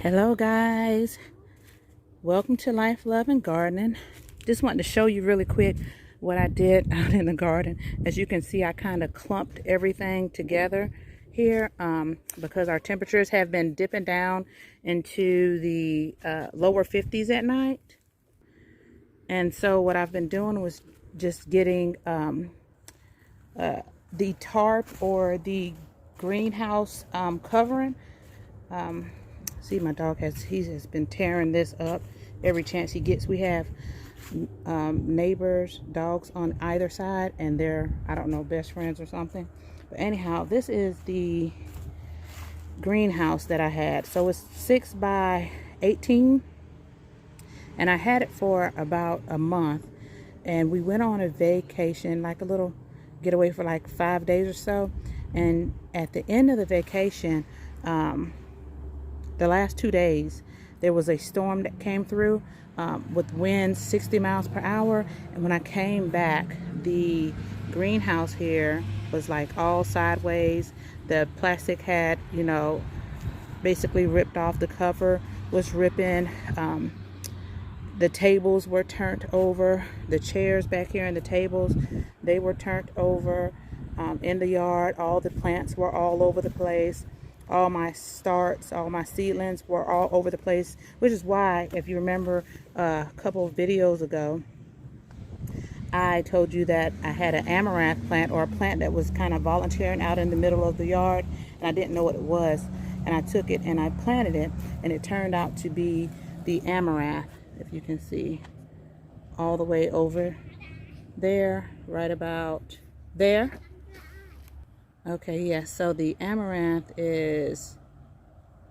Hello guys, welcome to Life, Love, and Gardening. Just wanted to show you really quick what I did out in the garden. As you can see, I kind of clumped everything together here because our temperatures have been dipping down into the lower 50s at night. And so what I've been doing was just getting the tarp or the greenhouse covering. See, my dog has been tearing this up every chance he gets. We have neighbors, dogs on either side, and they're, I don't know, best friends or something. But anyhow, this is the greenhouse that I had. So it's 6 by 18, and I had it for about a month. And we went on a vacation, like a little getaway for like 5 days or so. And at the end of the vacation, the last 2 days, there was a storm that came through with winds 60 miles per hour. And when I came back, the greenhouse here was like all sideways. The plastic had, basically ripped off. The cover was ripping. The tables were turned over. The chairs back here and the tables, they were turned over. In the yard, all the plants were all over the place. All my starts, all my seedlings were all over the place, which is why, if you remember a couple of videos ago, I told you that I had an amaranth plant, or a plant that was kind of volunteering out in the middle of the yard, and I didn't know what it was. And I took it and I planted it, and it turned out to be the amaranth, if you can see, all the way over there, right about there. Okay, yeah, so the amaranth is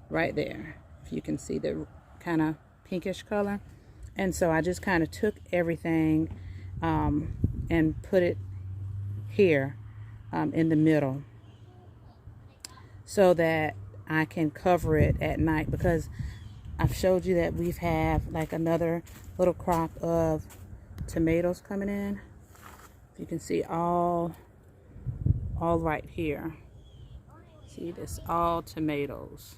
right there, if you can see the kind of pinkish color. And so I just kind of took everything and put it here in the middle so that I can cover it at night, because I've showed you that we've have like another little crop of tomatoes coming in. You can see all right here. See, this all tomatoes.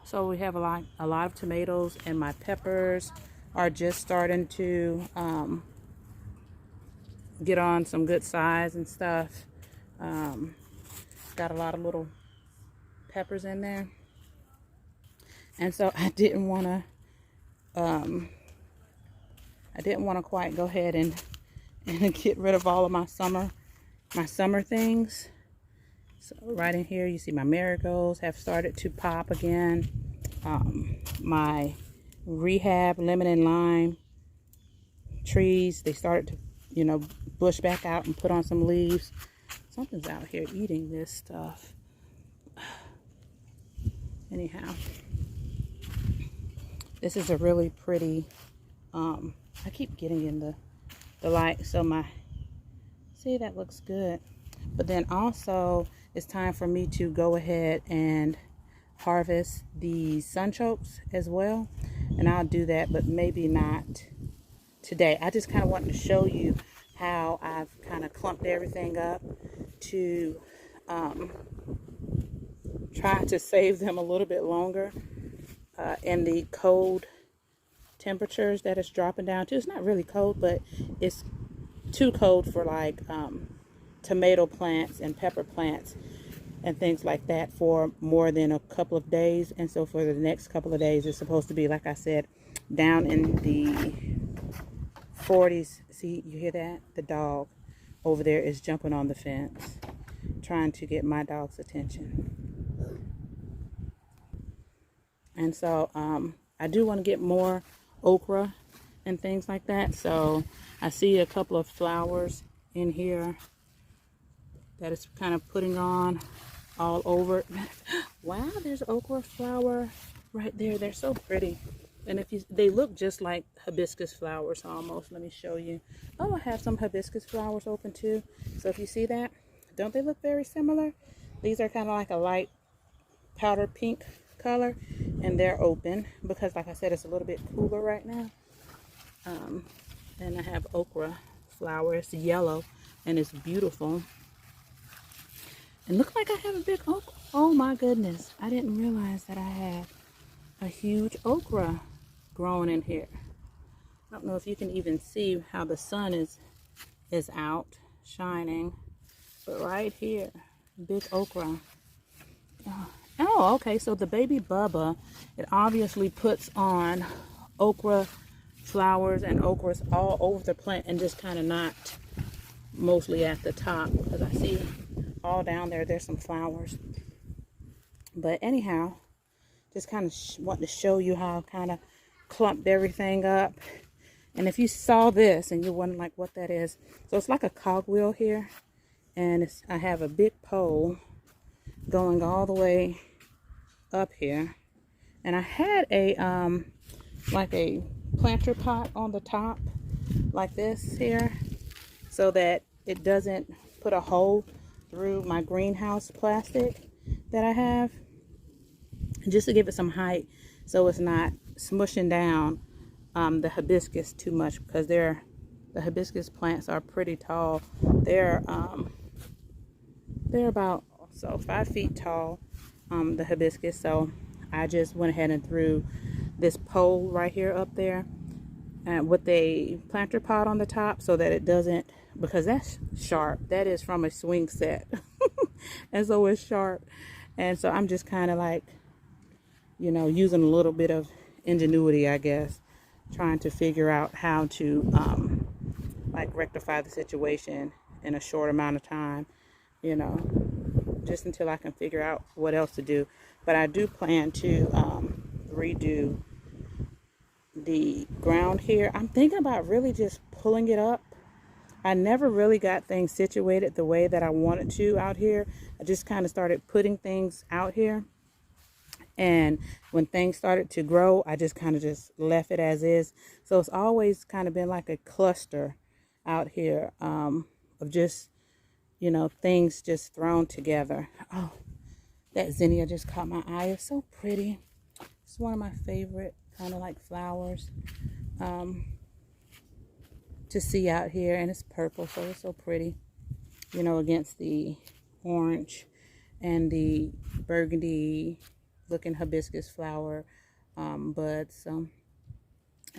So we have a lot of tomatoes, and my peppers are just starting to get on some good size and stuff. Got a lot of little peppers in there, and so I didn't want to quite go ahead and get rid of all of my summer things. So right in here, you see my marigolds have started to pop again. My rehab lemon and lime trees, they started to, bush back out and put on some leaves. Something's out here eating this stuff. Anyhow, this is a really pretty, I keep getting in the light, so see, that looks good. But then also it's time for me to go ahead and harvest the sunchokes as well, and I'll do that, but maybe not today. I just kind of wanted to show you how I've kind of clumped everything up to try to save them a little bit longer in the cold temperatures that it's dropping down to. It's not really cold, but it's too cold for like tomato plants and pepper plants and things like that for more than a couple of days. And so for the next couple of days, it's supposed to be, like I said, down in the 40s. See, you hear that? The dog over there is jumping on the fence, trying to get my dog's attention. And so I do want to get more okra and things like that. So I see a couple of flowers in here that is kind of putting on all over. Wow, there's okra flower right there. They're so pretty. And they look just like hibiscus flowers almost. Let me show you. Oh, I have some hibiscus flowers open too. So if you see that, don't they look very similar? These are kind of like a light powder pink color, and they're open because, like I said, it's a little bit cooler right now. And I have okra flower. It's yellow and it's beautiful. And look like I have a big okra. Oh my goodness, I didn't realize that I had a huge okra growing in here. I don't know if you can even see how the sun is out shining, but right here, big okra. Oh, okay, so the baby Bubba, it obviously puts on okra flowers and okras all over the plant and just kind of not mostly at the top, because I see all down there there's some flowers. But anyhow, just kind of want to show you how I kind of clumped everything up. And if you saw this and you're wondering like what that is, so it's like a cogwheel here, and I have a big pole going all the way up here, and I had a like a planter pot on the top like this here, so that it doesn't put a hole through my greenhouse plastic that I have, just to give it some height so it's not smushing down the hibiscus too much, because the hibiscus plants are pretty tall. They're about 5 feet tall, the hibiscus. So I just went ahead and threw this pole right here up there with a planter pot on the top, so that it doesn't, because that's sharp. That is from a swing set. And so it's sharp. And so I'm just kind of like, you know, using a little bit of ingenuity, I guess, trying to figure out how to like rectify the situation in a short amount of time, you know, just until I can figure out what else to do. But I do plan to redo the ground here. I'm thinking about really just pulling it up. I never really got things situated the way that I wanted to out here. I just kind of started putting things out here. And when things started to grow, I just kind of just left it as is. So it's always kind of been like a cluster out here of just, you know, things just thrown together. Oh, that zinnia just caught my eye. It's so pretty. It's one of my favorite kind of like flowers to see out here. And it's purple, so it's so pretty, you know, against the orange and the burgundy looking hibiscus flower buds, and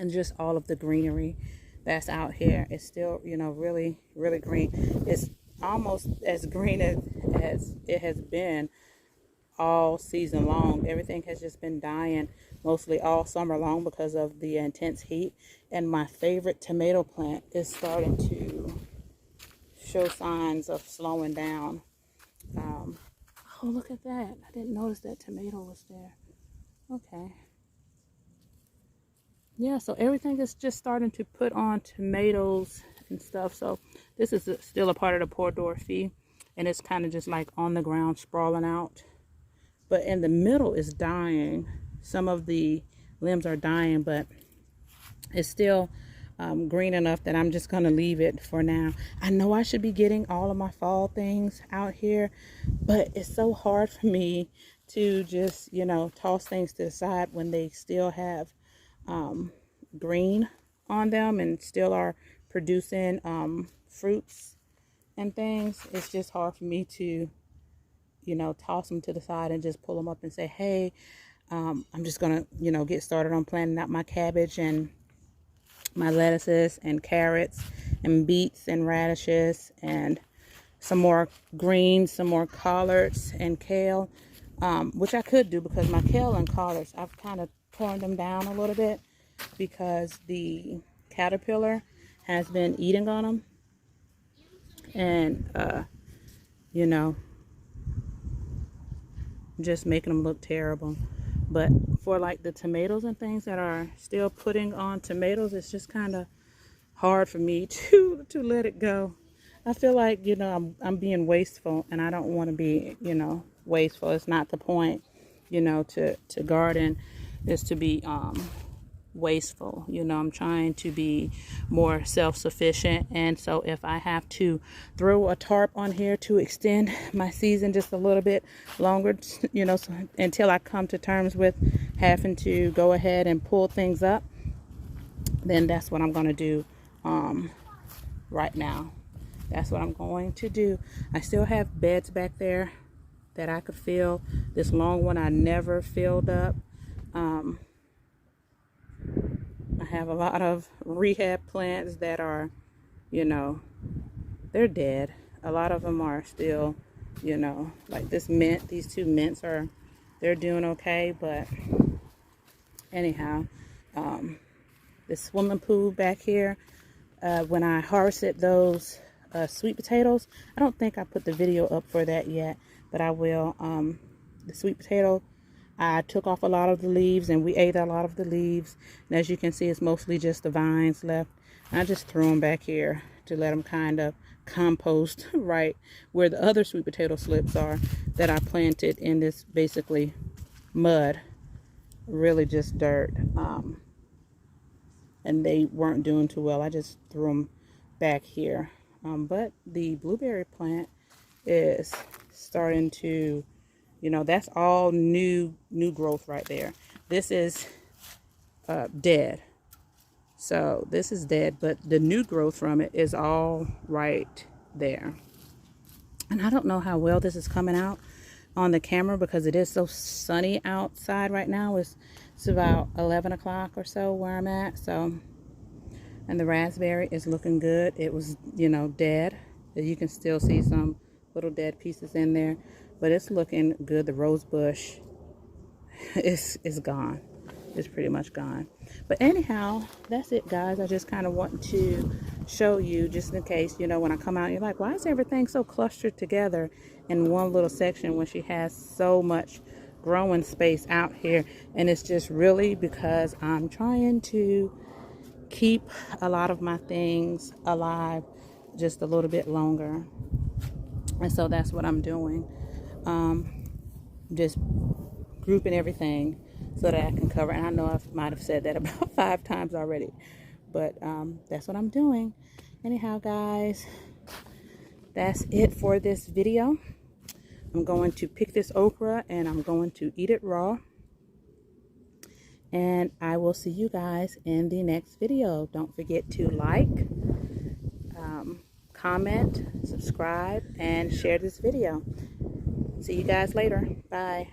just all of the greenery that's out here. It's still, you know, really green. It's almost as green as it has been all season long. Everything has just been dying mostly all summer long because of the intense heat. And my favorite tomato plant is starting to show signs of slowing down. Oh, look at that. I didn't notice that tomato was there. Okay. Yeah, so everything is just starting to put on tomatoes and stuff. So this is still a part of the Port Dorothy, and it's kind of just like on the ground sprawling out. But in the middle is dying. Some of the limbs are dying, but it's still green enough that I'm just going to leave it for now. I know I should be getting all of my fall things out here, but it's so hard for me to just, you know, toss things to the side when they still have green on them and still are producing fruits and things. It's just hard for me to, you know, toss them to the side and just pull them up and say, hey, I'm just going to, you know, get started on planting out my cabbage and my lettuces and carrots and beets and radishes and some more greens, some more collards and kale, which I could do, because my kale and collards, I've kind of torn them down a little bit because the caterpillar has been eating on them, and you know, just making them look terrible. But for like the tomatoes and things that are still putting on tomatoes, it's just kind of hard for me to let it go. I feel like, you know, I'm being wasteful, and I don't want to be, you know, wasteful. It's not the point, you know, to garden is to be wasteful. You know, I'm trying to be more self-sufficient, and so if I have to throw a tarp on here to extend my season just a little bit longer, you know, so until I come to terms with having to go ahead and pull things up, then that's what I'm going to do right now. That's what I'm going to do. I still have beds back there that I could fill. This long one I never filled up. I have a lot of rehab plants that are, you know, they're dead. A lot of them are still, you know, like this mint, these two mints are, they're doing okay. But anyhow, the swimming pool back here, when I harvested those sweet potatoes, I don't think I put the video up for that yet, but I will. The sweet potato, I took off a lot of the leaves and we ate a lot of the leaves. And as you can see, it's mostly just the vines left. And I just threw them back here to let them kind of compost right where the other sweet potato slips are that I planted in this basically mud, really just dirt. And they weren't doing too well. I just threw them back here. But the blueberry plant is starting to, you know, that's all new growth right there. This is dead. So this is dead, but the new growth from it is all right there. And I don't know how well this is coming out on the camera because it is so sunny outside right now. It's about 11 o'clock or so where I'm at. So, and the raspberry is looking good. It was, you know, dead. You can still see some little dead pieces in there, but it's looking good. The rose bush is gone. It's pretty much gone. But anyhow, that's it, guys. I just kind of want to show you, just in case, you know, when I come out, you're like, why is everything so clustered together in one little section when she has so much growing space out here? And it's just really because I'm trying to keep a lot of my things alive just a little bit longer. And so that's what I'm doing. Just grouping everything so that I can cover. And I know I might have said that about 5 times already, but that's what I'm doing. Anyhow, guys, that's it for this video. I'm going to pick this okra and I'm going to eat it raw. And I will see you guys in the next video. Don't forget to like, comment, subscribe, and share this video. See you guys later. Bye.